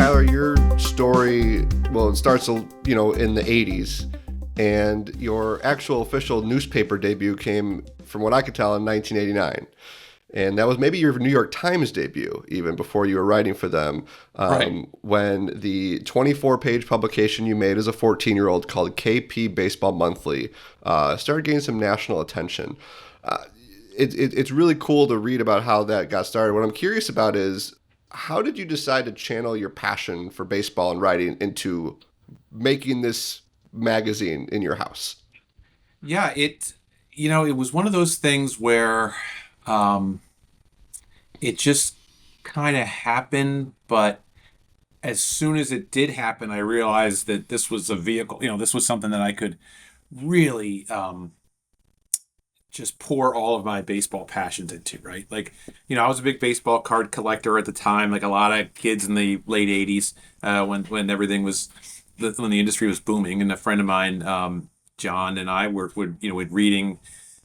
Tyler, your story, well, it starts, in the 80s, and your actual official newspaper debut came, from what I could tell, in 1989. And that was maybe your New York Times debut, even before you were writing for them, Right. when the 24-page publication you made as a 14-year-old called KP Baseball Monthly started getting some national attention. Uh, it's really cool to read about how that got started. What I'm curious about is, how did you decide to channel your passion for baseball and writing into making this magazine in your house? Yeah, it was one of those things where um, it just kind of happened, but as soon as it did happen, I realized that this was a vehicle, this was something that I could really just pour all of my baseball passions into, right? Like, I was a big baseball card collector at the time, like a lot of kids in the late 80s, when everything was, when the industry was booming. And a friend of mine, John, and I would reading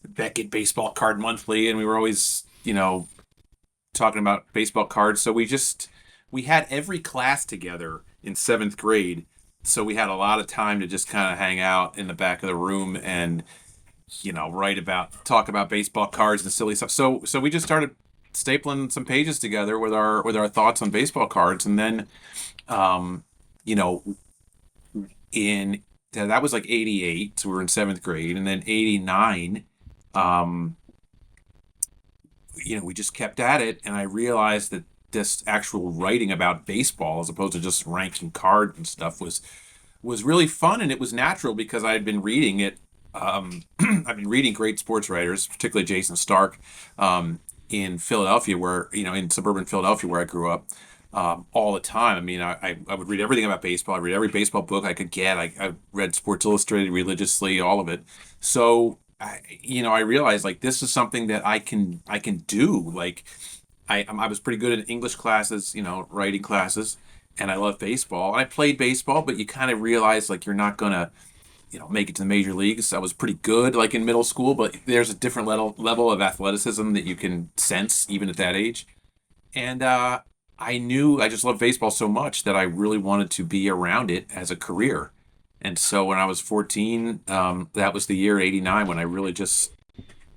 Beckett Baseball Card Monthly, and we were always, talking about baseball cards. So we had every class together in seventh grade. So we had a lot of time to just kind of hang out in the back of the room and talk about baseball cards and silly stuff. So we just started stapling some pages together with our thoughts on baseball cards, and then um, you know in that was like 88, so we were in seventh grade, and then 89, um, we just kept at it, and I realized that this actual writing about baseball as opposed to just ranking cards and stuff was really fun, and it was natural because I had been reading it. I've been reading great sports writers, particularly Jason Stark, in Philadelphia, in suburban Philadelphia, where I grew up, all the time. I mean, I would read everything about baseball. I read every baseball book I could get. I read Sports Illustrated religiously, all of it. So, I realized like this is something that I can do. Like, I was pretty good in English classes, writing classes, and I love baseball. And I played baseball, but you kind of realize like you're not gonna make it to the major leagues. I was pretty good like in middle school, but there's a different level of athleticism that you can sense even at that age. And I knew I just loved baseball so much that I really wanted to be around it as a career. And so when I was 14, that was the year 89 when I really just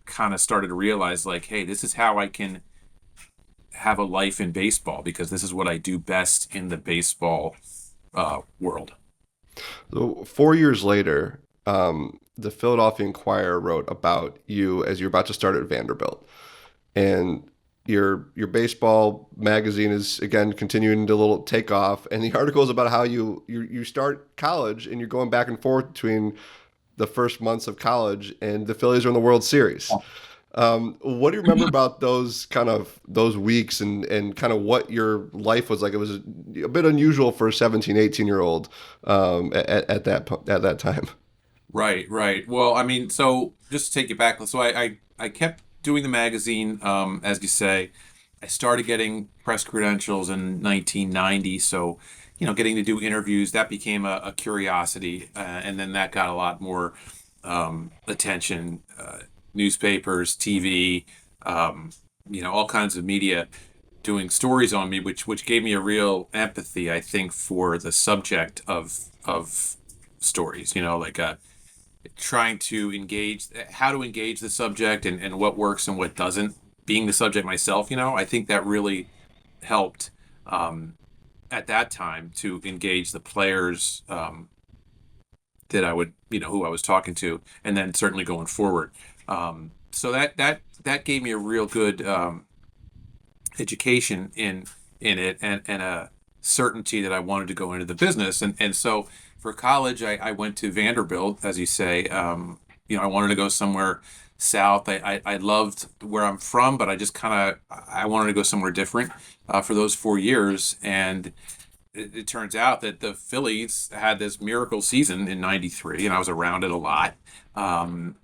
kind of started to realize like, hey, this is how I can have a life in baseball because this is what I do best in the baseball world. So 4 years later, the Philadelphia Inquirer wrote about you as you're about to start at Vanderbilt, and your baseball magazine is again continuing to little take off. And the article is about how you start college and you're going back and forth between the first months of college and the Phillies are in the World Series. What do you remember about those weeks and kind of what your life was like? It was a bit unusual for a 17, 18-year-old at that time. Right, right. Well, I mean, so just to take it back, so I kept doing the magazine, as you say. I started getting press credentials in 1990, so getting to do interviews that became a curiosity, and then that got a lot more attention. Newspapers, TV, all kinds of media doing stories on me, which gave me a real empathy, I think, for the subject of stories. Like trying to engage, how to engage the subject and what works and what doesn't. Being the subject myself, I think that really helped at that time to engage the players that I would, who I was talking to, and then certainly going forward. So that gave me a real good education in it and a certainty that I wanted to go into the business. And so for college, I went to Vanderbilt, as you say. I wanted to go somewhere south. I loved where I'm from, but I just kind of I wanted to go somewhere different for those 4 years. And it turns out that the Phillies had this miracle season in '93, and I was around it a lot. And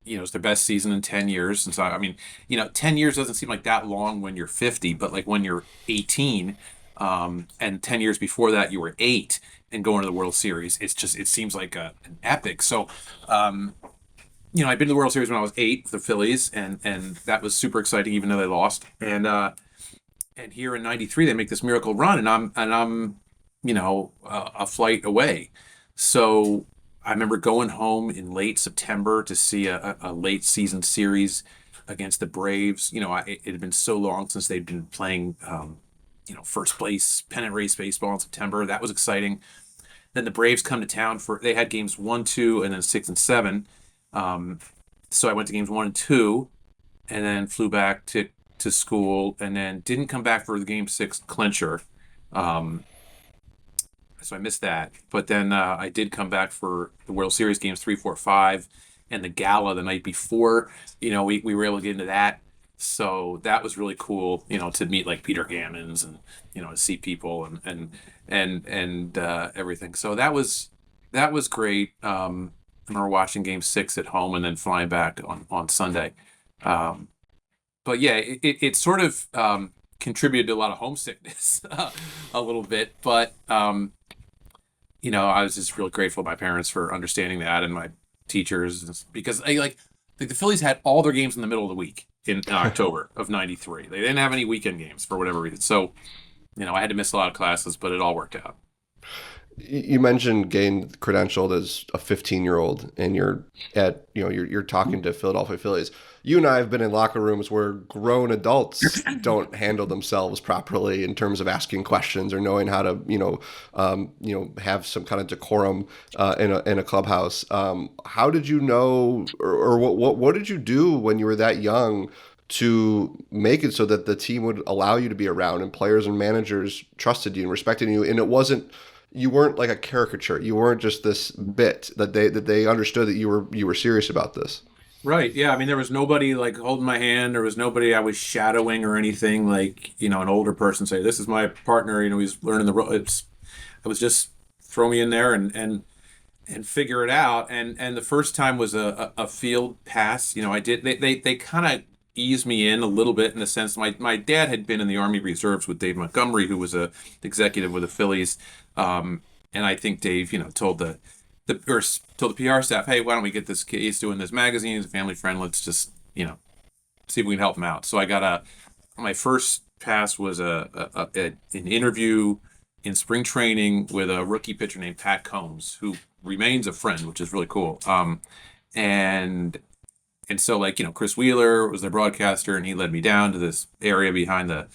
it's their best season in 10 years. And so, I mean, 10 years doesn't seem like that long when you're 50, but like when you're 18, and 10 years before that, you were eight and going to the World Series, it seems like an epic. So, I'd been to the World Series when I was eight with the Phillies, and that was super exciting, even though they lost. and here in '93 they make this miracle run, and I'm a flight away. So I remember going home in late September to see a late season series against the Braves. It had been so long since they'd been playing, first place pennant race baseball in September. That was exciting. Then the Braves come to town they had games 1, 2, and then 6 and 7. Um, so I went to games 1 and 2, and then flew back to school, and then didn't come back for the game 6 clincher. Um, so I missed that. But then I did come back for the World Series games 3, 4, 5, and the gala the night before. We were able to get into that. So that was really cool, to meet like Peter Gammons and, to see people and everything. So that was great. I remember watching game 6 at home and then flying back on Sunday. Um, but yeah, it sort of contributed to a lot of homesickness a little bit. But I was just really grateful to my parents for understanding that, and my teachers, because the Phillies had all their games in the middle of the week in October of '93. They didn't have any weekend games for whatever reason. So, I had to miss a lot of classes, but it all worked out. You mentioned getting credentialed as a 15-year-old, and you're talking to Philadelphia Phillies. You and I have been in locker rooms where grown adults don't handle themselves properly in terms of asking questions or knowing how to have some kind of decorum in a clubhouse. How did you know, or what did you do when you were that young to make it so that the team would allow you to be around and players and managers trusted you and respected you, and you weren't like a caricature. You weren't just this bit, that they understood that you were serious about this. Right. Yeah. I mean, there was nobody like holding my hand. There was nobody I was shadowing or anything, like, an older person say, "This is my partner." He's learning the ropes. It was just throw me in there and figure it out. And the first time was a field pass. I did, they kind of eased me in a little bit, in the sense my dad had been in the Army Reserves with Dave Montgomery, who was a executive with the Phillies. And I think Dave, told the PR staff, "Hey, why don't we get this kid? He's doing this magazine. He's a family friend. Let's just, see if we can help him out." So I got my first pass was an interview in spring training with a rookie pitcher named Pat Combs, who remains a friend, which is really cool. And so, Chris Wheeler was their broadcaster, and he led me down to this area behind the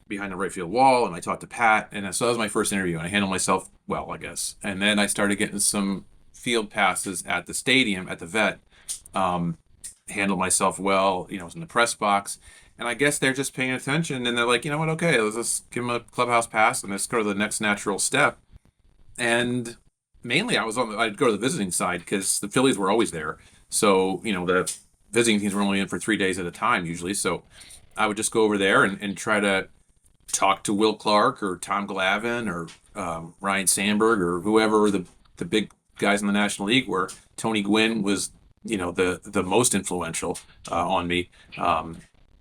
right field wall, and I talked to Pat, and so that was my first interview, and I handled myself well, I guess. And then I started getting some field passes at the stadium, at the vet. Handled myself well, I was in the press box, and I guess they're just paying attention, and they're like, "You know what, okay, let's just give him a clubhouse pass, and let's go to the next natural step." And mainly I'd go to the visiting side, because the Phillies were always there. So, the visiting teams were only in for 3 days at a time usually. So I would just go over there and try to talk to Will Clark or Tom Glavine or Ryan Sandberg or whoever the big guys in the National League were. Tony Gwynn was, the most influential on me.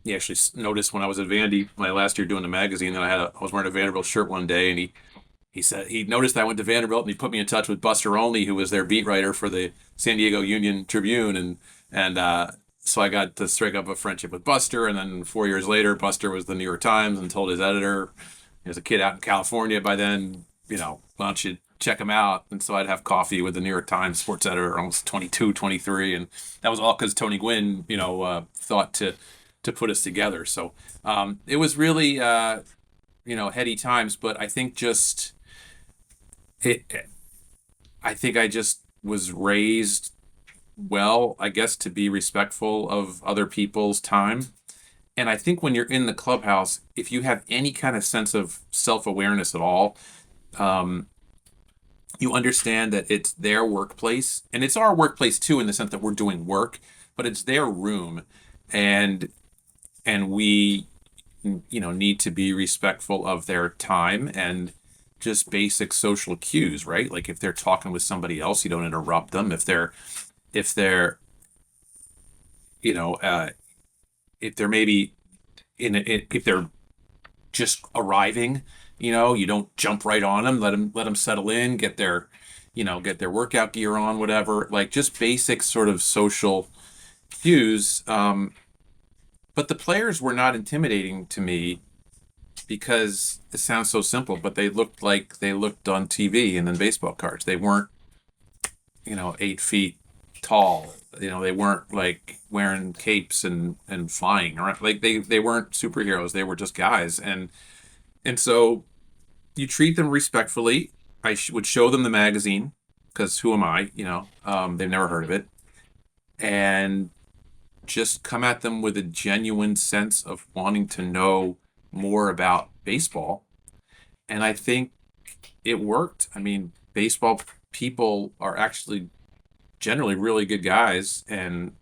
He actually noticed when I was at Vandy my last year doing the magazine that I was wearing a Vanderbilt shirt one day, and he said he noticed I went to Vanderbilt, and he put me in touch with Buster Olney, who was their beat writer for the San Diego Union Tribune, and so I got to strike up a friendship with Buster. And then 4 years later, Buster was the New York Times and told his editor, he was a kid out in California by then, why don't you check him out? And so I'd have coffee with the New York Times sports editor, almost 22, 23, and that was all because Tony Gwynn, thought to put us together. So it was really, heady times, but I think I think I just was raised well, I guess, to be respectful of other people's time. And I think when you're in the clubhouse, if you have any kind of sense of self-awareness at all, you understand that it's their workplace, and it's our workplace too, in the sense that we're doing work, but it's their room, and we, need to be respectful of their time and just basic social cues, right? Like if they're talking with somebody else, you don't interrupt them. If they're you know if they're maybe if they're just arriving, you don't jump right on them. Let them settle in, get their workout gear on, whatever, like just basic sort of social cues. But the players were not intimidating to me. because it sounds so simple, but they looked like they looked on TV and then baseball cards. They weren't, 8 feet tall. They weren't like wearing capes and flying around. Like they weren't superheroes. They were just guys. And so you treat them respectfully. Would show them the magazine because who am I? They've never heard of it, and just come at them with a genuine sense of wanting to know more about baseball. And I think it worked. I mean, baseball people are actually generally really good guys, and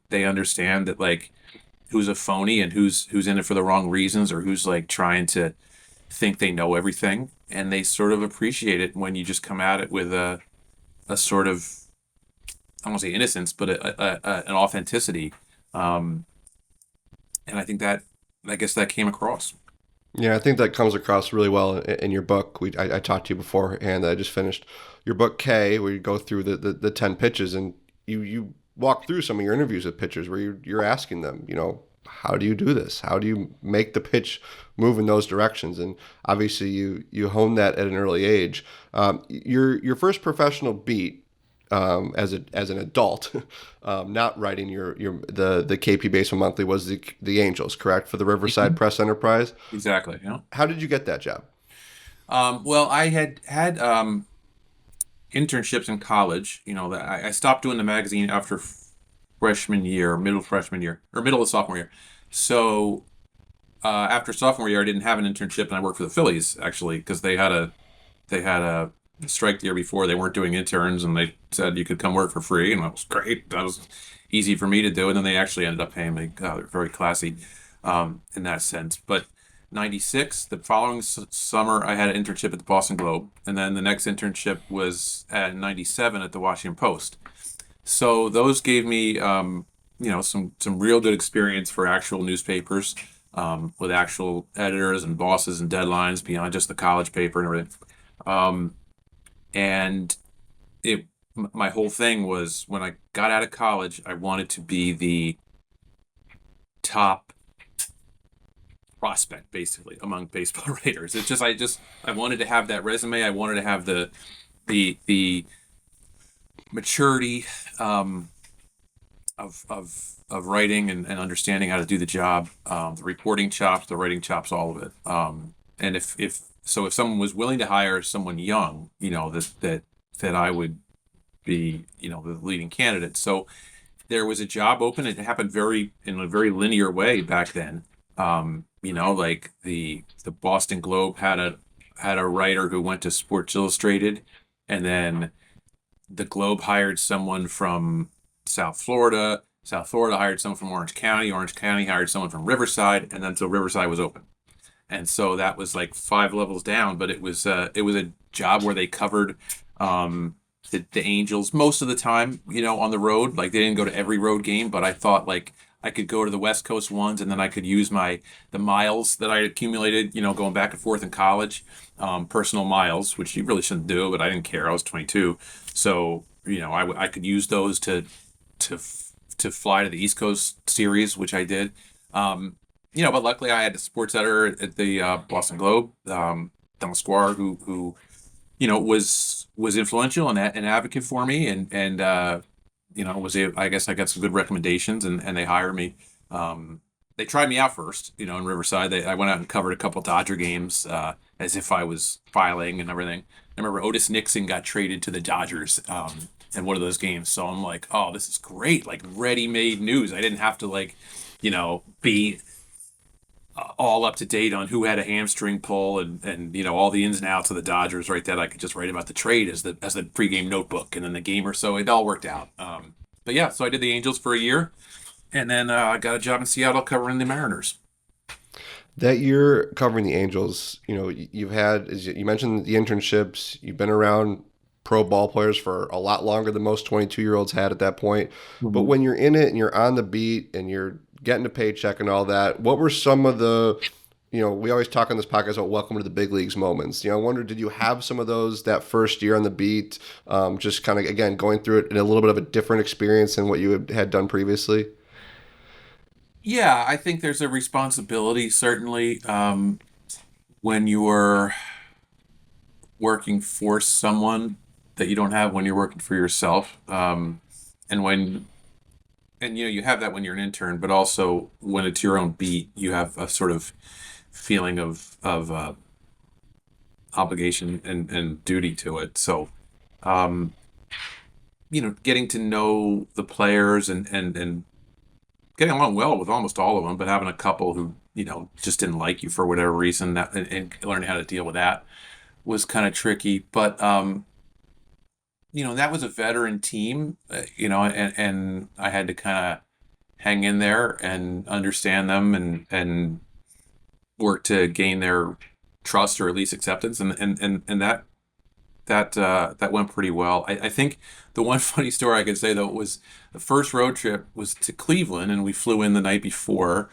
they understand that, like, who's a phony and who's in it for the wrong reasons, or who's like trying to think they know everything, and they sort of appreciate it when you just come at it with a sort of, I won't say innocence, but an authenticity. Um, and I guess that came across. Yeah, I think that comes across really well in your book. I talked to you before, and I just finished your book K, where you go through the 10 pitches, and you walk through some of your interviews with pitchers where you're asking them, how do you do this? How do you make the pitch move in those directions? And obviously, you hone that at an early age. Your first professional beat as an adult, not writing the KP Baseball Monthly, was the Angels, correct, for the Riverside Mhm. Press Enterprise. Exactly. How did you get that job? Well, I had internships in college. That I stopped doing the magazine after freshman year, middle freshman year, or middle of sophomore year. So after sophomore year, I didn't have an internship, and I worked for the Phillies actually because they had a strike the year before. They weren't doing interns, and they said you could come work for free, and that was great. That was easy for me to do, and then they actually ended up paying me. They're very classy in that sense. But 96, the following summer, I had an internship at the Boston Globe, and then the next internship was at 97 at the Washington Post. So those gave me, some real good experience for actual newspapers, with actual editors and bosses and deadlines beyond just the college paper and everything. Um, and it my whole thing was, when I got out of college, I wanted to be the top prospect basically among baseball writers. I wanted to have that resume. I wanted to have the maturity, um, of writing, and understanding how to do the job, the reporting chops, the writing chops, all of it. And if someone was willing to hire someone young, that I would be, the leading candidate. So there was a job open. It happened in a very linear way back then. Like the Boston Globe had a writer who went to Sports Illustrated, and then the Globe hired someone from South Florida. South Florida hired someone from Orange County. Orange County hired someone from Riverside, and then so Riverside was open. And so that was like 5 levels down, but it was a job where they covered, the Angels most of the time, on the road. Like, they didn't go to every road game, but I thought, like, I could go to the West Coast ones, and then I could use the miles that I accumulated, going back and forth in college, personal miles, which you really shouldn't do, but I didn't care. I was 22, so I could use those to to fly to the East Coast series, which I did. But luckily I had a sports editor at the Boston Globe, Don Squire, who was influential and an advocate for me, and I guess I got some good recommendations, and they hired me. They tried me out first, in Riverside. I went out and covered a couple Dodger games, as if I was filing and everything. I remember Otis Nixon got traded to the Dodgers, in one of those games. So I'm like, oh, this is great, like ready-made news. I didn't have to, like, be all up to date on who had a hamstring pull, and all the ins and outs of the Dodgers, right? That I could just write about the trade as the pregame notebook, and then the game or so. It all worked out. But yeah, so I did the Angels for a year, and then I got a job in Seattle covering the Mariners. That year covering the Angels, you've had, as you mentioned, the internships. You've been around pro ball players for a lot longer than most 22-year-olds had at that point. But Mhm. when you're in it and you're on the beat and you're getting a paycheck and all that, what were some of the, we always talk on this podcast about welcome to the big leagues moments. I wonder, did you have some of those that first year on the beat, just kind of, again, going through it in a little bit of a different experience than what you had done previously? Yeah, I think there's a responsibility, certainly. when you are working for someone that you don't have when you're working for yourself. And when and you have that when you're an intern, but also when it's your own beat, you have a sort of feeling of obligation and duty to it. So, um, getting to know the players and getting along well with almost all of them, but having a couple who just didn't like you for whatever reason, that and learning how to deal with that was kind of tricky. But that was a veteran team, and I had to kind of hang in there and understand them and work to gain their trust or at least acceptance, and that went pretty well. I think the one funny story I could say though was the first road trip was to Cleveland, and we flew in the night before,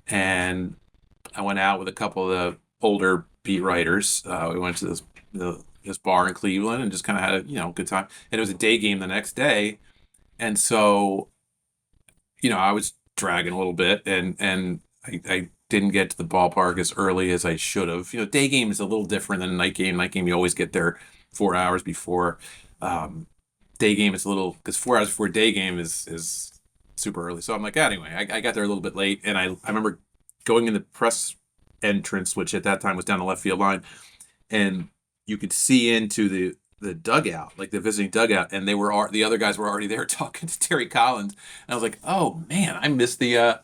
and I went out with a couple of the older beat writers. We went to this bar in Cleveland and just kind of had a good time. And it was a day game the next day, and so I was dragging a little bit, and I didn't get to the ballpark as early as I should have. Day game is a little different than a night game. Night game, you always get there 4 hours before. Um, Day game is a little because 4 hours before day game is super early. So I'm like, anyway, I got there a little bit late, and I remember going in the press entrance, which at that time was down the left field line, and you could see into the dugout, like the visiting dugout, and the other guys were already there talking to Terry Collins. And I was like, oh man, I miss the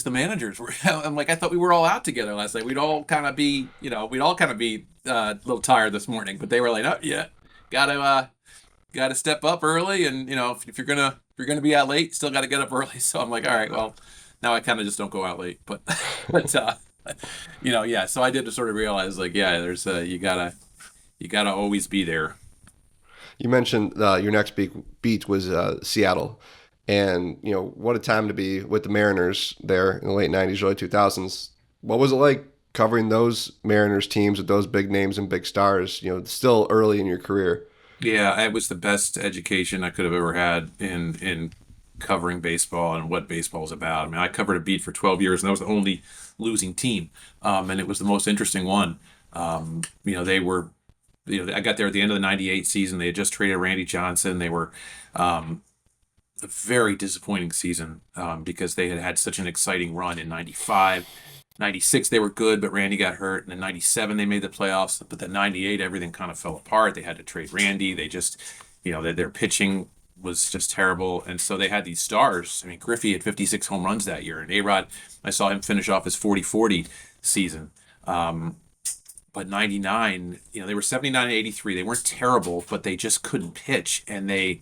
managers. I'm like, I thought we were all out together last night. We'd all kind of be a little tired this morning, but they were like, oh yeah, gotta step up early, and if you're gonna be out late, still gotta get up early. So I'm like, all right, well, now I kind of just don't go out late, but but yeah. So I did sort of realize, like, yeah, there's you gotta always be there. You mentioned your next beat was Seattle, and what a time to be with the Mariners there in the late '90s, early 2000s. What was it like covering those Mariners teams with those big names and big stars? Still early in your career. Yeah, it was the best education I could have ever had in covering baseball and what baseball is about. I mean, I covered a beat for 12 years, and that was the only losing team, and it was the most interesting one. They were, I got there at the end of the '98 season. They had just traded Randy Johnson. They were a very disappointing season because they had had such an exciting run in '95. '96 they were good, but Randy got hurt. And in '97 they made the playoffs, but then '98 everything kind of fell apart. They had to trade Randy. They just, their pitching was just terrible, and so they had these stars. I mean, Griffey had 56 home runs that year, and A-Rod, I saw him finish off his 40-40 season. But '99, they were 79 and 83. They weren't terrible, but they just couldn't pitch, and they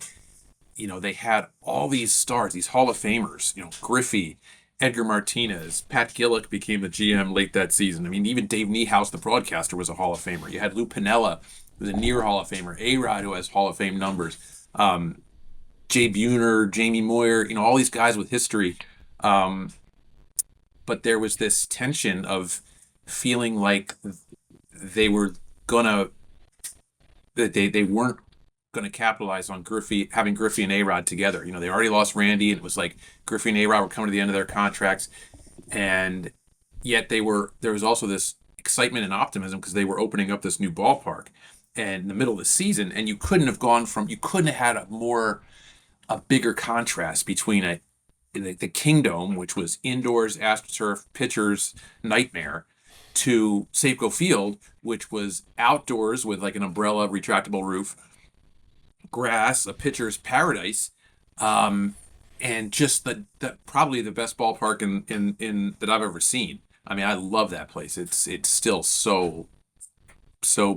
had all these stars, these Hall of Famers, Griffey, Edgar Martinez, Pat Gillick became the GM late that season. I mean, even Dave Niehaus, the broadcaster, was a Hall of Famer. You had Lou Piniella, who was a near Hall of Famer, A-Rod, who has Hall of Fame numbers, Jay Buhner, Jamie Moyer, all these guys with history. Um, but there was this tension of feeling like they were gonna that they weren't going to capitalize on having Griffey and A-Rod together. They already lost Randy, and it was like Griffey and A-Rod were coming to the end of their contracts, and yet there was also this excitement and optimism because they were opening up this new ballpark and in the middle of the season, and you couldn't have had a bigger contrast between the Kingdome, which was indoors, AstroTurf, pitchers nightmare, to Safeco Field, which was outdoors with like an umbrella retractable roof, grass, a pitcher's paradise, and just the probably the best ballpark in that I've ever seen. I mean, I love that place. It's still so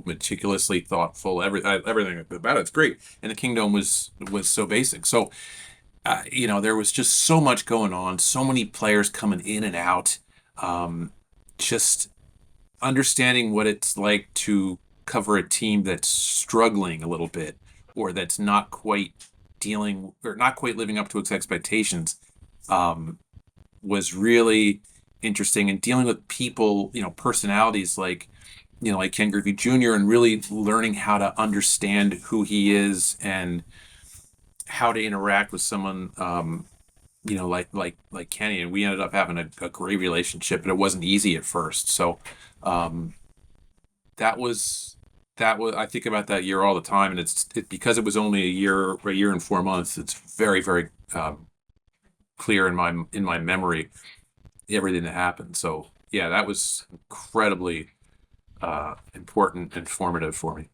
meticulously thoughtful. Everything about it's great, and the Kingdome was so basic. So, there was just so much going on, so many players coming in and out. Just understanding what it's like to cover a team that's struggling a little bit or that's not quite living up to its expectations was really interesting, and dealing with people, personalities like Ken Griffey Jr., and really learning how to understand who he is and how to interact with someone like Kenny, and we ended up having a great relationship, but it wasn't easy at first. So um, that was I think about that year all the time, and because it was only a year and 4 months. It's very very clear in my memory everything that happened. So yeah, that was incredibly important and formative for me.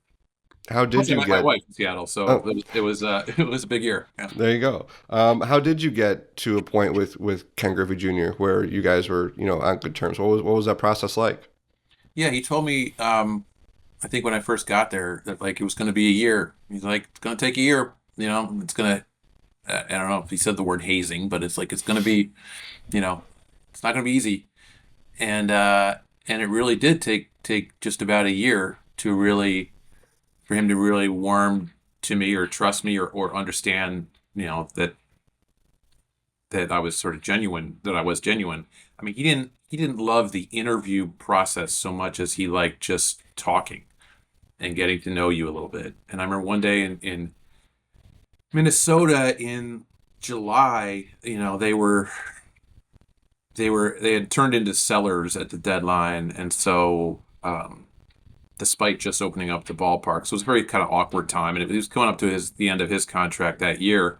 How did Also, I you met my get? wife in Seattle, so Oh, it was it was a big year. Yeah. there you go. How did you get to a point with Ken Griffey Jr. where you guys were, on good terms? What was that process like? Yeah, he told me, I think when I first got there that like it was going to be a year. He's like, it's going to take a year. It's going to, I don't know if he said the word hazing, but it's like, it's going to be, you know, it's not going to be easy. And it really did take just about a year to really, for him to really warm to me or trust me or understand, that I was sort of genuine, that I was genuine. I mean, he didn't love the interview process so much as he liked just talking and getting to know you a little bit. And I remember one day in Minnesota in July, they had turned into sellers at the deadline, and so despite just opening up the ballpark, so it was a very kind of awkward time, and it was coming up to the end of his contract that year,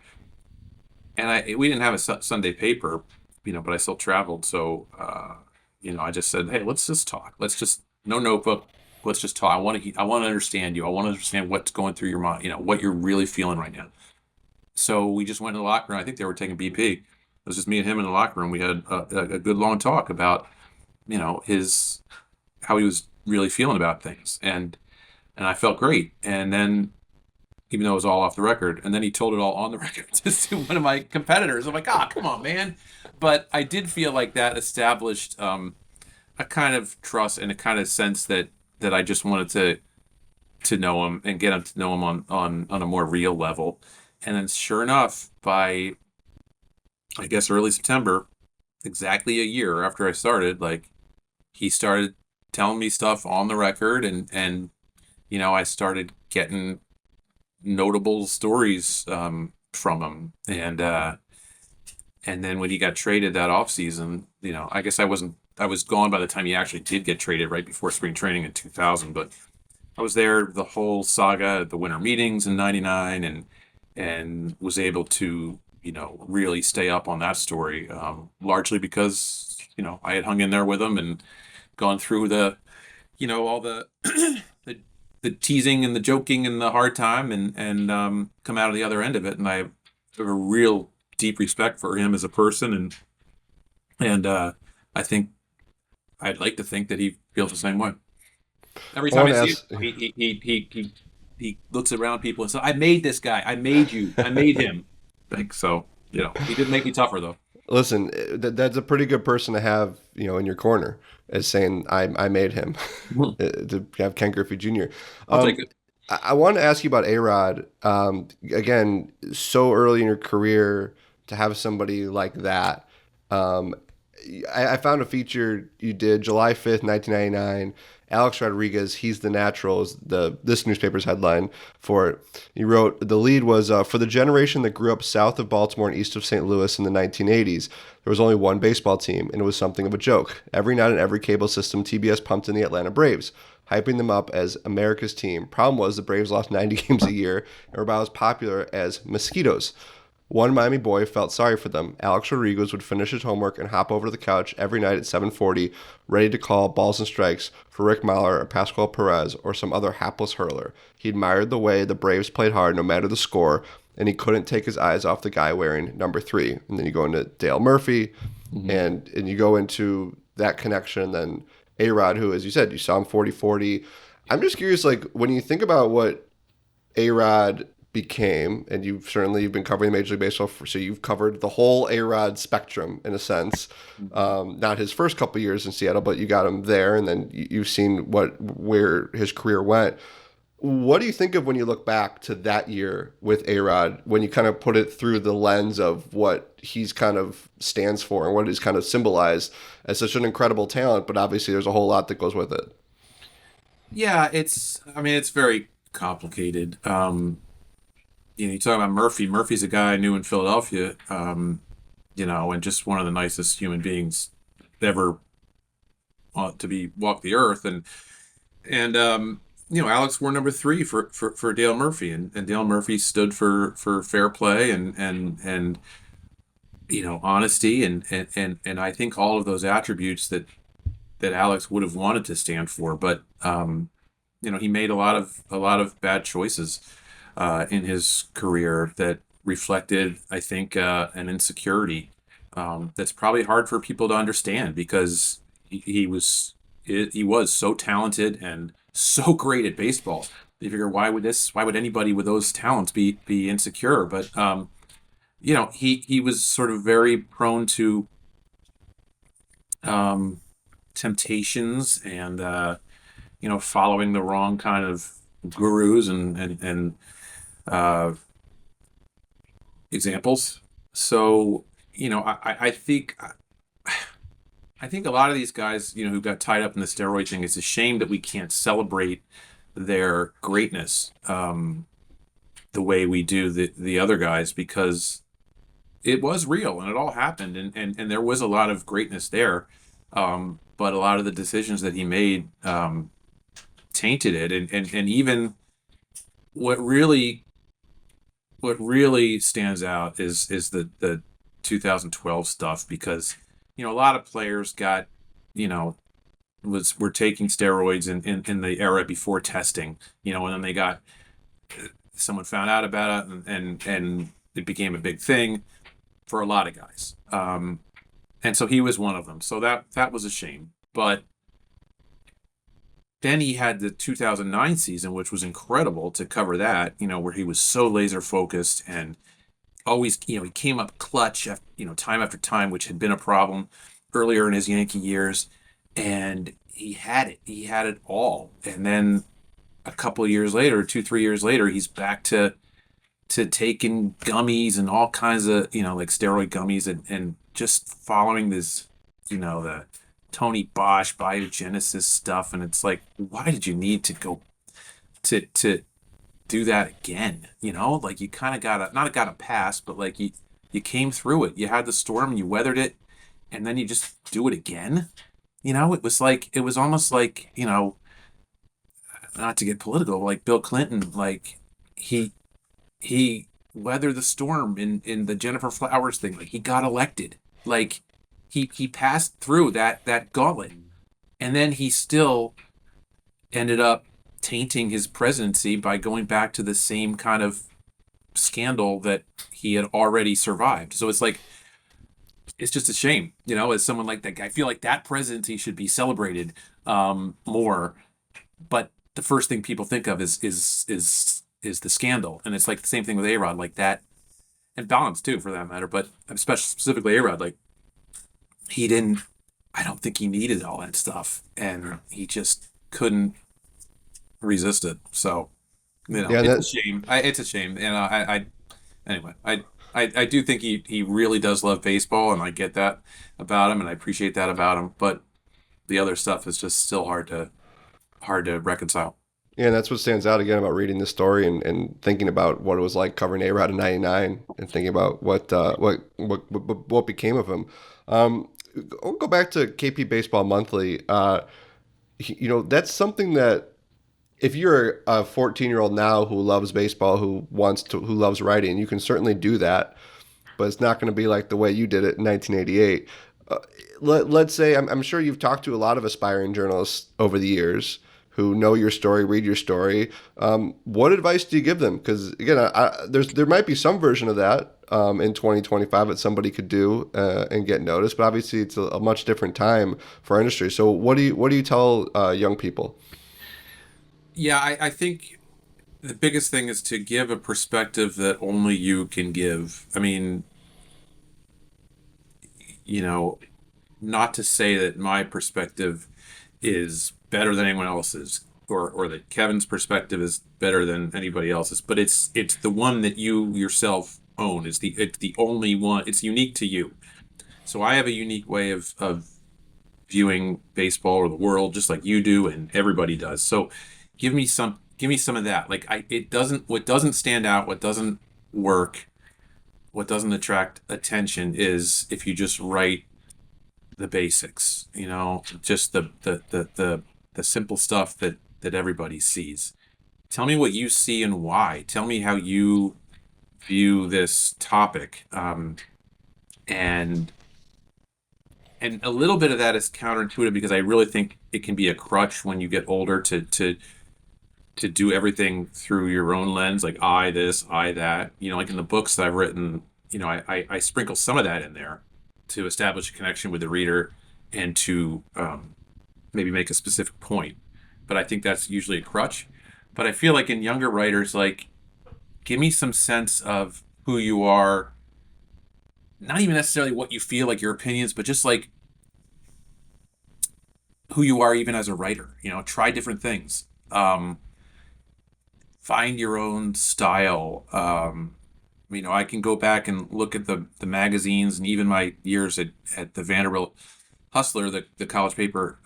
and we didn't have a Sunday paper, but I still traveled, so I just said, hey, let's just talk. Let's just no notebook. Let's just talk. I want to understand you. I want to understand what's going through your mind. What you're really feeling right now. So we just went in the locker room. I think they were taking BP. It was just me and him in the locker room. We had a good long talk about his how he was really feeling about things, and I felt great. And then even though it was all off the record, and then he told it all on the record to one of my competitors. I'm like, ah, come on, man. But I did feel like that established a kind of trust and a kind of sense that I just wanted to know him and get him to know him on a more real level. And then sure enough, by I guess early September, exactly a year after I started, like he started telling me stuff on the record, and I started getting notable stories from him, and then when he got traded that offseason, I guess I was gone by the time he actually did get traded right before spring training in 2000, but I was there the whole saga, the winter meetings in '99, and was able to really stay up on that story, largely because I had hung in there with him and gone through all the the teasing and the joking and the hard time, and come out of the other end of it, and I have a real deep respect for him as a person, and I think I'd like to think that he feels the same way. Every I time want I to see him, ask. he looks around people and says, "I made this guy. I made you. I made him." Like so, he did make me tougher though. Listen, that's a pretty good person to have, in your corner, as saying I made him, Mhm. to have Ken Griffey Jr. I'll take Um, it. I want to ask you about A-Rod. Again, so early in your career to have somebody like that. Um, I found a feature you did July 5th, 1999. Alex Rodriguez, he's the natural, is this newspaper's headline for it. He wrote the lead was for the generation that grew up south of Baltimore and east of St. Louis in the 1980s. There was only one baseball team, and it was something of a joke. Every night on every cable system, TBS pumped in the Atlanta Braves, hyping them up as America's team. Problem was the Braves lost 90 games a year and were about as popular as mosquitoes. One Miami boy felt sorry for them. Alex Rodriguez would finish his homework and hop over to the couch every night at 7:40, ready to call balls and strikes for Rick Mahler or Pascual Perez or some other hapless hurler. He admired the way the Braves played hard no matter the score, and he couldn't take his eyes off the guy wearing number 3. And then you go into Dale Murphy, Hmm. and you go into that connection. And then A-Rod, who, as you said, you saw him 40-40. I'm just curious, like, when you think about what A-Rod became, and you've been covering Major League Baseball, so you've covered the whole A-Rod spectrum in a sense. Not his first couple years in Seattle, but you got him there, and then you've seen where his career went. What do you think of when you look back to that year with A-Rod, when you kind of put it through the lens of what he's kind of stands for and what he's kind of symbolized as such an incredible talent, but obviously there's a whole lot that goes with it. Yeah, I mean, it's very complicated. You talk about Murphy. Murphy's a guy I knew in Philadelphia. and just one of the nicest human beings ever to be walk the earth. And Alex wore number three for Dale Murphy, and Dale Murphy stood for fair play and honesty and I think all of those attributes that Alex would have wanted to stand for, but he made a lot of bad choices in his career that reflected, I think, an insecurity that's probably hard for people to understand because he was so talented and so great at baseball. You figure why would anybody with those talents be insecure? But he was sort of very prone to um, temptations and following the wrong kind of gurus and uh, examples. So I think a lot of these guys who got tied up in the steroid thing. It's a shame that we can't celebrate their greatness the way we do the other guys because it was real and it all happened and there was a lot of greatness there. But a lot of the decisions that he made tainted it and even what really what really stands out is the 2012 stuff because a lot of players got you know were taking steroids in the era before testing, and then they got someone found out about it and it became a big thing for a lot of guys. And so he was one of them. So that was a shame. But then he had the 2009 season, which was incredible to cover that, where he was so laser focused and always, he came up clutch, time after time, which had been a problem earlier in his Yankee years. And he had it. He had it all. And then a couple of years later, 2, 3 years later, he's back to taking gummies and all kinds of, like steroid gummies and just following this, the Tony Bosch biogenesis stuff. And it's like, why did you need to go to do that again? Like you kind of not got a pass, but like you came through it. You had the storm, you weathered it, and then you just do it again. It was almost like, not to get political, like Bill Clinton, like he he weathered the storm in the Jennifer Flowers thing. Like he got elected. Like he passed through that gauntlet, and then he still ended up tainting his presidency by going back to the same kind of scandal that he had already survived. So it's just a shame, as someone like that guy. I feel like that presidency should be celebrated more, but the first thing people think of is the scandal, and it's like the same thing with A-Rod, like that, and Bonds too, for that matter. But especially specifically A-Rod, like he didn't. I don't think he needed all that stuff, and he just couldn't resist it. So Yeah, and it's a that shame. It's a shame, and anyway, I do think he really does love baseball, and I get that about him, and I appreciate that about him. But the other stuff is just still hard to reconcile. yeah, and that's what stands out again about reading this story and thinking about what it was like covering A-Rod in '99 and thinking about what became of him. I'll go back to KP Baseball Monthly. That's something that if you're a 14-year-old now who loves baseball, who loves writing, you can certainly do that, but it's not going to be like the way you did it in 1988. Uh, let's say I'm sure you've talked to a lot of aspiring journalists over the years who know your story, read your story. What advice do you give them? Because again, there might be some version of that in 2025 that somebody could do and get noticed, but obviously it's a much different time for our industry. So what do you tell young people? Yeah, I think the biggest thing is to give a perspective that only you can give. I mean, you know, not to say that my perspective is better than anyone else's, or that Kevin's perspective is better than anybody else's, but it's the one that you yourself own. It's the only one. It's unique to you. So I have a unique way of viewing baseball or the world, just like you do, and everybody does. So give me some of that. Like it doesn't what doesn't stand out, what doesn't work. what doesn't attract attention is if you just write the basics, just the simple stuff that everybody sees. Tell me what you see and why. Tell me how you view this topic. And a little bit of that is counterintuitive because I really think it can be a crutch when you get older to do everything through your own lens, like I this, I that. Like in the books that I've written, I sprinkle some of that in there to establish a connection with the reader and to maybe make a specific point. But I think that's usually a crutch. But I feel like in younger writers, like, give me some sense of who you are, not even necessarily what you feel, like your opinions, but just like who you are even as a writer. Try different things. Find your own style. I can go back and look at the magazines and even my years at the Vanderbilt Hustler, the college paper,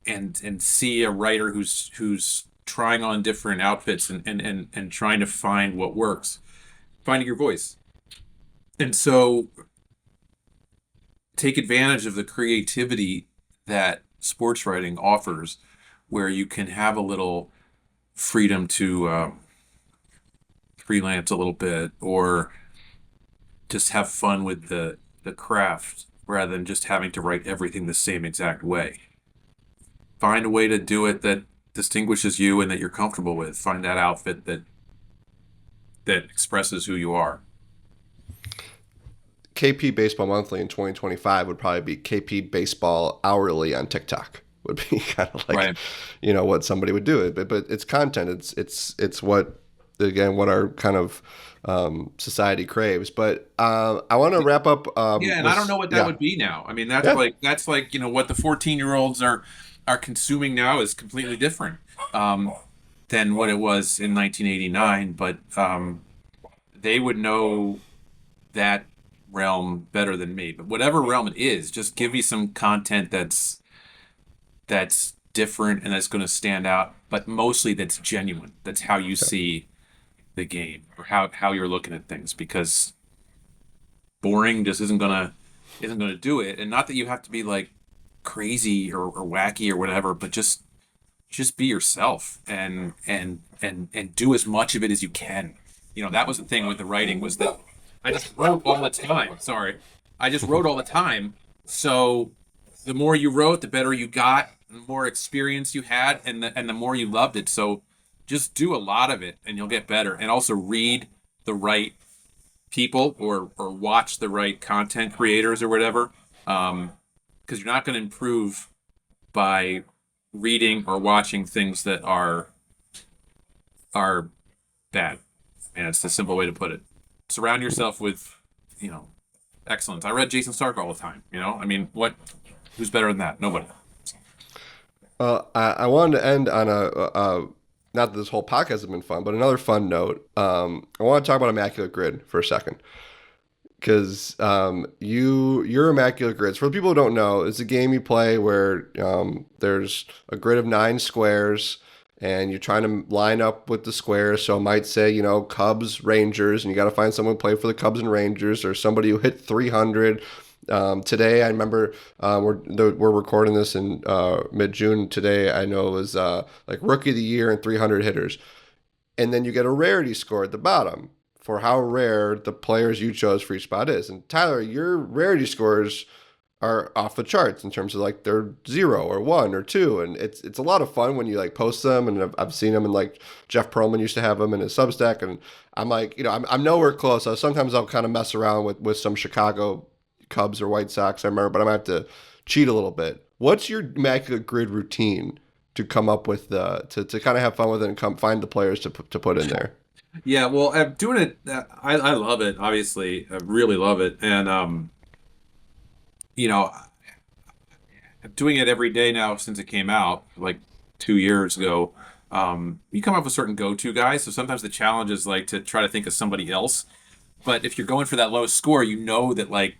and see a writer who's trying on different outfits and trying to find what works, finding your voice. And so take advantage of the creativity that sports writing offers, where you can have a little freedom to freelance a little bit or just have fun with the craft rather than just having to write everything the same exact way. Find a way to do it that distinguishes you and that you're comfortable with. Find that outfit that expresses who you are. KP Baseball Monthly in 2025 would probably be KP Baseball Hourly on TikTok. Would be kind of like, Right. What somebody would do. But it's content. It's what, again, what our kind of society craves. But I want to wrap up. Yeah, and I don't know what that Yeah, would be now. I mean, yeah. that's like, what the 14-year-olds are consuming now is completely different than what it was in 1989, but they would know that realm better than me. But whatever realm it is, just give me some content that's different and that's going to stand out, but mostly that's genuine. That's how you see the game or how you're looking at things, because boring just isn't gonna do it. And not that you have to be like crazy or wacky or whatever, but just be yourself and do as much of it as you can. That was the thing with the writing, was that I just wrote all the time. Sorry. I just wrote all the time. So the more you wrote, the better you got, the more experience you had, and the more you loved it. So just do a lot of it and you'll get better. And also read the right people or watch the right content creators or whatever. Because you're not going to improve by reading or watching things that are bad. And it's the simple way to put it. Surround yourself with, excellence. I read Jason Stark all the time. I mean, who's better than that? Nobody. I wanted to end on not that this whole podcast has been fun, but another fun note. I want to talk about Immaculate Grid for a second. Because your Immaculate Grids, for the people who don't know, it's a game you play where there's a grid of 9 squares, and you're trying to line up with the squares. So it might say, Cubs, Rangers, and you got to find someone who play for the Cubs and Rangers, or somebody who hit 300. Today, I remember we're recording this in mid-June. Today, I know it was like Rookie of the Year and 300 hitters. And then you get a rarity score at the bottom for how rare the players you chose for each spot is. And Tyler, your rarity scores are off the charts in terms of like they're 0 or 1 or 2, and it's a lot of fun when you like post them. And I've seen them, and like Jeff Pearlman used to have them in his Substack, and I'm like, I'm nowhere close. Sometimes I'll kind of mess around with some Chicago Cubs or White Sox, I remember, but I might have to cheat a little bit. What's your Immaculate Grid routine to come up with to kind of have fun with it and come find the players to put in there? Yeah, well, I'm doing it. I love it. Obviously, I really love it, and you know, I'm doing it every day now since it came out, like 2 years ago. You come up with certain go-to guys, so sometimes the challenge is like to try to think of somebody else. But if you're going for that low score, you know that like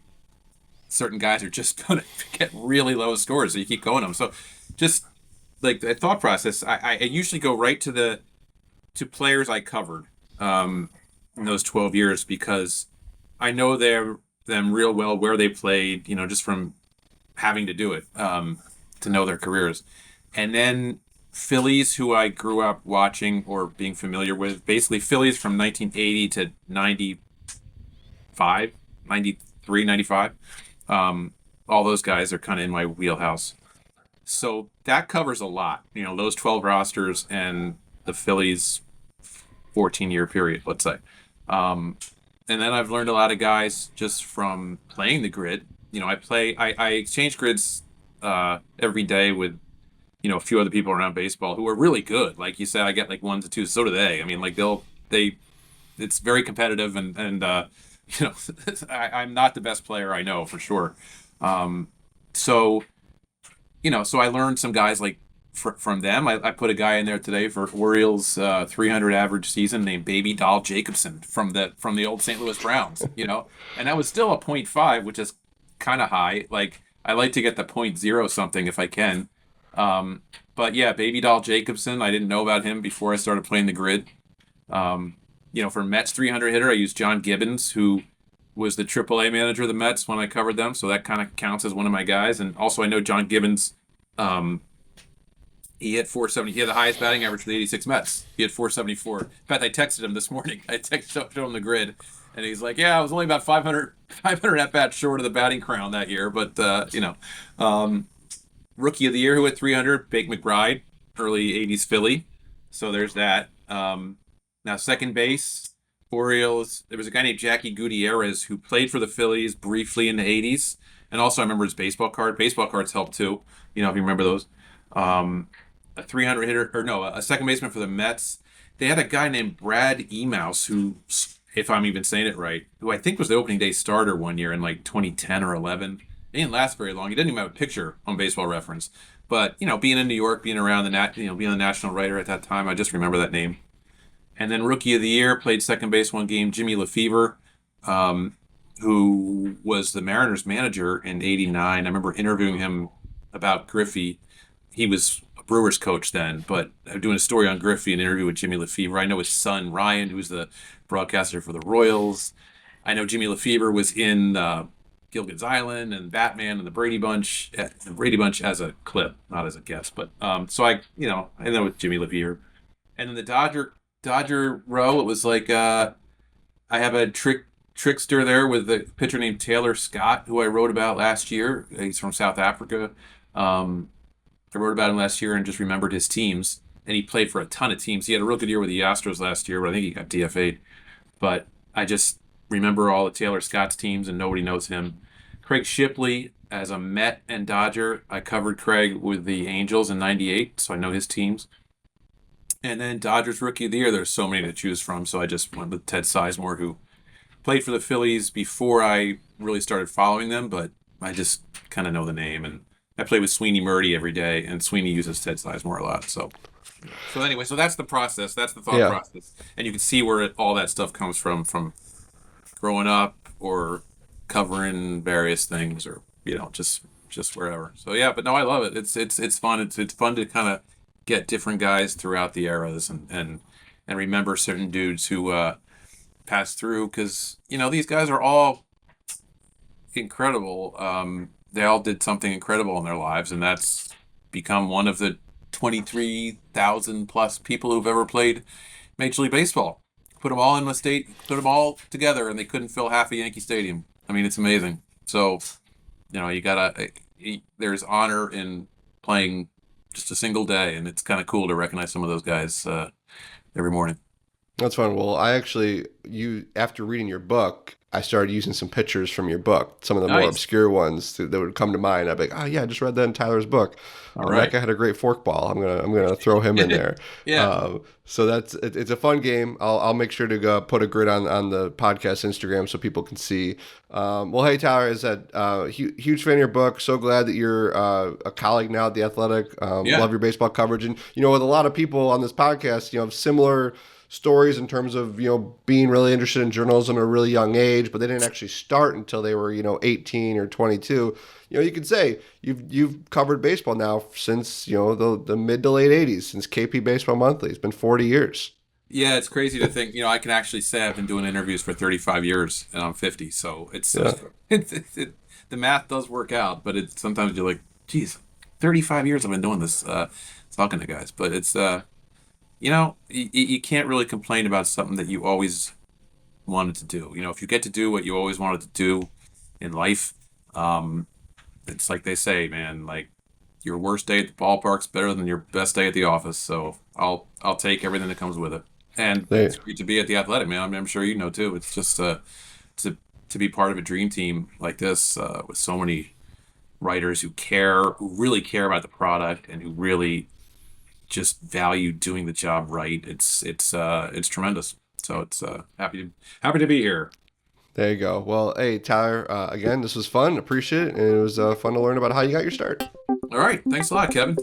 certain guys are just going to get really low scores, so you keep going them. So just like the thought process, I usually go right to players I covered. in those 12 years because I know them real well where they played, just from having to do it, to know their careers. And then Phillies, who I grew up watching or being familiar with, basically Phillies from 1980 to 95, 93, 95. All those guys are kind of in my wheelhouse. So that covers a lot, those 12 rosters and the Phillies 14-year period, let's say. Um, and then I've learned a lot of guys just from playing the grid. I exchange grids every day with a few other people around baseball who are really good. Like you said, I get like one to two. So do they. I mean, like they it's very competitive, and you know I'm not the best player, I know for sure. Um, so so I learned some guys like from them. I put a guy in there today for Orioles 300 average season named Baby Doll Jacobson from the old St. Louis Browns. And that was still a .5, which is kind of high. Like I like to get the .0 something if I can. Um, but yeah, Baby Doll Jacobson. I didn't know about him before I started playing the grid. For Mets 300 hitter, I used John Gibbons, who was the AAA manager of the Mets when I covered them, so that kind of counts as one of my guys. And also, I know John Gibbons. He hit 470. He had the highest batting average for the '86 Mets. He had 474. In fact, I texted him this morning. I texted him the grid, and he's like, "Yeah, I was only about 500 at bats short of the batting crown that year, but Rookie of the year who hit 300, Bake McBride, early '80s Philly. So there's that. Now second base, Orioles. There was a guy named Jackie Gutierrez who played for the Phillies briefly in the '80s, and also I remember his baseball card. Baseball cards help too. If you remember those. A 300 hitter, or no, a second baseman for the Mets. They had a guy named Brad Emaus who, if I'm even saying it right, who I think was the opening day starter one year in like 2010 or 11. He didn't last very long. He didn't even have a picture on Baseball Reference. But being in New York, being around being a national writer at that time, I just remember that name. And then Rookie of the Year played second base one game, Jimmy Lefevre, who was the Mariners manager in '89. I remember interviewing him about Griffey. He was a Brewers coach then, but I'm doing a story on Griffey, an interview with Jimmy Lefevre. I know his son Ryan, who's the broadcaster for the Royals. I know Jimmy Lefevre was in Gilligan's Island and Batman and the Brady Bunch as a clip, not as a guest. But so I know with Jimmy Lefevre, and then the Dodger row. It was like I have a trickster there with a pitcher named Taylor Scott, who I wrote about last year. He's from South Africa. I wrote about him last year and just remembered his teams. And he played for a ton of teams. He had a real good year with the Astros last year, but I think he got DFA'd. But I just remember all of Taylor Scott's teams, and nobody knows him. Craig Shipley, as a Met and Dodger, I covered Craig with the Angels in '98, so I know his teams. And then Dodgers Rookie of the Year, there's so many to choose from, so I just went with Ted Sizemore, who played for the Phillies before I really started following them, but I just kind of know the name. And I play with Sweeney Murdy every day, and Sweeney uses Ted Sizemore a lot. So anyway, so that's the process. That's the thought Yeah. process, and you can see where all that stuff comes from growing up or covering various things, or just wherever. So yeah, but no, I love it. It's fun. It's fun to kind of get different guys throughout the eras, and remember certain dudes who passed through, because these guys are all incredible. They all did something incredible in their lives, and that's become one of the 23,000 plus people who've ever played Major League Baseball. Put them all in the state, put them all together, and they couldn't fill half a Yankee Stadium. I mean, it's amazing. So, you gotta. There's honor in playing just a single day, and it's kind of cool to recognize some of those guys every morning. That's fun. Well, I actually, after reading your book, I started using some pictures from your book, some of the more Nice. obscure ones that would come to mind. I'd be like, oh yeah, I just read that in Tyler's book. All That right. guy had a great forkball. I'm gonna throw him in there. Yeah. So it's a fun game. I'll make sure to go put a grid on the podcast Instagram so people can see. Well, hey Tyler, is that huge fan of your book. So glad that you're a colleague now at the Athletic. Yeah. Love your baseball coverage, and with a lot of people on this podcast, similar stories in terms of being really interested in journalism at a really young age, but they didn't actually start until they were 18 or 22. You could say you've covered baseball now since the mid to late '80s, since KP Baseball Monthly. It's been 40 years. Yeah, it's crazy to think. I can actually say I've been doing interviews for 35 years and I'm 50. So it's, Yeah. the math does work out, but it's sometimes you're like, geez, 35 years I've been doing this, talking to guys. But it's, you can't really complain about something that you always wanted to do. If you get to do what you always wanted to do in life, um, it's like they say, man, like your worst day at the ballpark's better than your best day at the office. So I'll take everything that comes with it. And They it's great to be at the Athletic, man. I'm sure you know too. It's just to to be part of a dream team like this, with so many writers who really care about the product, and who really just value doing the job right. It's tremendous. So it's happy to be here. there you go. Well, hey Tyler, again, this was fun. Appreciate it, and it was fun to learn about how you got your start. All right, thanks a lot, Kevin.